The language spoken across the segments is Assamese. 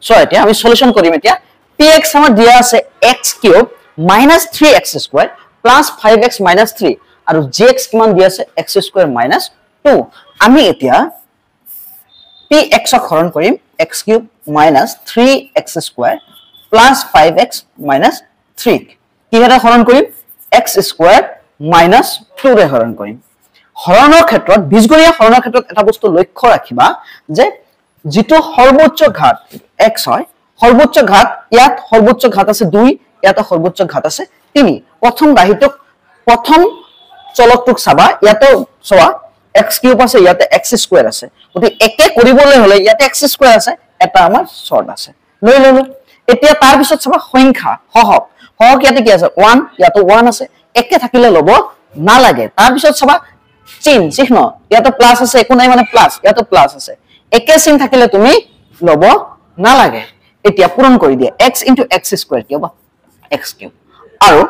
সো এতিয়া আমি সলিউশন কৰিম এতিয়া px আমাৰ দিয়া আছে x cube minus 3x square plus 5x minus 3 আৰু gx কিমান দিয়া আছে x square minus 2 আমি এতিয়া px হৰণ কৰিম x cube minus 3x square plus 5x minus 3 কি এটা হৰণ কৰিম x square minus 2 ৰে হৰণ কৰিম হৰণৰ ক্ষেত্ৰত বীজগণিতীয় হৰণৰ ক্ষেত্ৰত এটা বস্তু লক্ষ্য ৰাখিবা যে যেটো সৰ্বোচ্চ ঘাত x হয় সৰ্বোচ্চ ঘাত ইয়াত সৰ্বোচ্চ ঘাত আছে 2 ইয়াত সৰ্বোচ্চ ঘাত আছে 3 প্ৰথম ৰাহিটোক প্ৰথম চলকটোক চাবা ইয়াতে চোৱা x কিউব আছে ইয়াতে x স্কয়াৰ আছে গতি একে কৰিবলৈ হলে ইয়াতে x স্কয়াৰ আছে এটা আমাৰ শৰ্ট আছে লৈ ললো এতিয়া তাৰ পিছত চাবা সংখ্যা হহক হহক ইয়াতে কি আছে 1 ইয়াতে 1 আছে একে থাকিলে লব না লাগে তাৰ পিছত চাবা চিহ্ন ইয়াতে প্লাস আছে একো নাই মানে প্লাস ইয়াতে প্লাস আছে একে চিহ্ন থাকিলে তুমি লব না লাগে এতিয়া পূৰণ কৰি দিয়া x * x স্কয়াৰ কি হ'ব x কিউব আৰু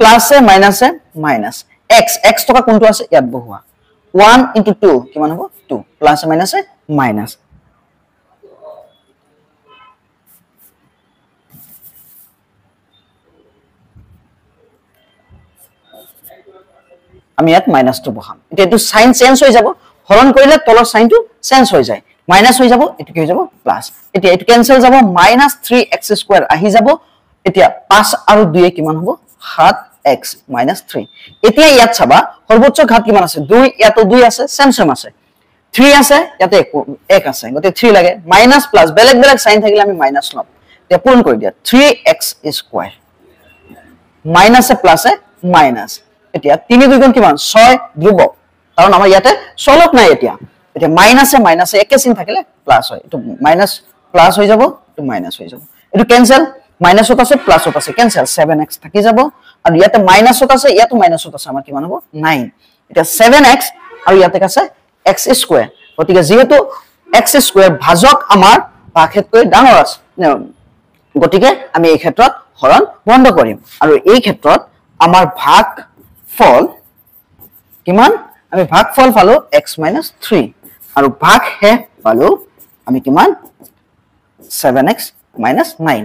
प्लस है माइनस x टका कोनটো আছে ইয়াত বহুৱা 1 * 2 কিমান হ'ব 2 প্লাস মাইনাস है माइनस আমি ইয়াত মাইনাসটো বহাম এটা এটো সাইন চেঞ্জ হৈ যাব হৰণ কৰিলে তলৰ সাইনটো চেঞ্জ হৈ যায় মাইনাস হৈ যাব এটো কি হৈ যাব প্লাস এটা এটো ক্যান্সেল যাব -3x² আহি যাব এতিয়া 5 আৰু 2 কিমান হ'ব 7x - 3 এতিয়া ইয়াত চাবা সৰ্বোচ্চ ঘাত কিমান আছে 2 ইয়াতো 2 আছে সেম আছে 3 আছে ইয়াতে 1 আছে গতে 3 লাগে মাইনাস প্লাস বেলেগ বেলেগ সাইন থাকিলে আমি মাইনাস লম তে পূৰণ কৰি দিয়া 3x² মাইনাস এ প্লাস এ মাইনাস এতিয়া 3 2 গুণ কিমান 6 ধ্ৰুব কাৰণ আমাৰ ইয়াতে চলক নাই এতিয়া এতিয়া মাইনাস এ একে চিন থাকিলে প্লাস হয় এটো মাইনাস প্লাস হৈ যাব এটো মাইনাস হৈ যাব এটো ক্যান্সেল মাইনাসত আছে প্লাসত আছে ক্যান্সেল 7x থাকি যাব আৰু ইয়াতে মাইনাসত আছে ইয়াতো মাইনাসত আছে আমাৰ কিমান হ'ব 9 এটা 7x আৰু ইয়াতে আছে x² গতিকে যেহেতু x² ভাজক আমাৰ ভাগতকৈ ডাঙৰ আছে গতিকে আমি এই ক্ষেত্ৰত হৰণ বন্ধ কৰিম আৰু এই ক্ষেত্ৰত আমাৰ ভাগ ফল কিমান আমি ভাগ ফল পালো x - 3 আৰু ভাগ হে পালো আমি কিমান 7x - 9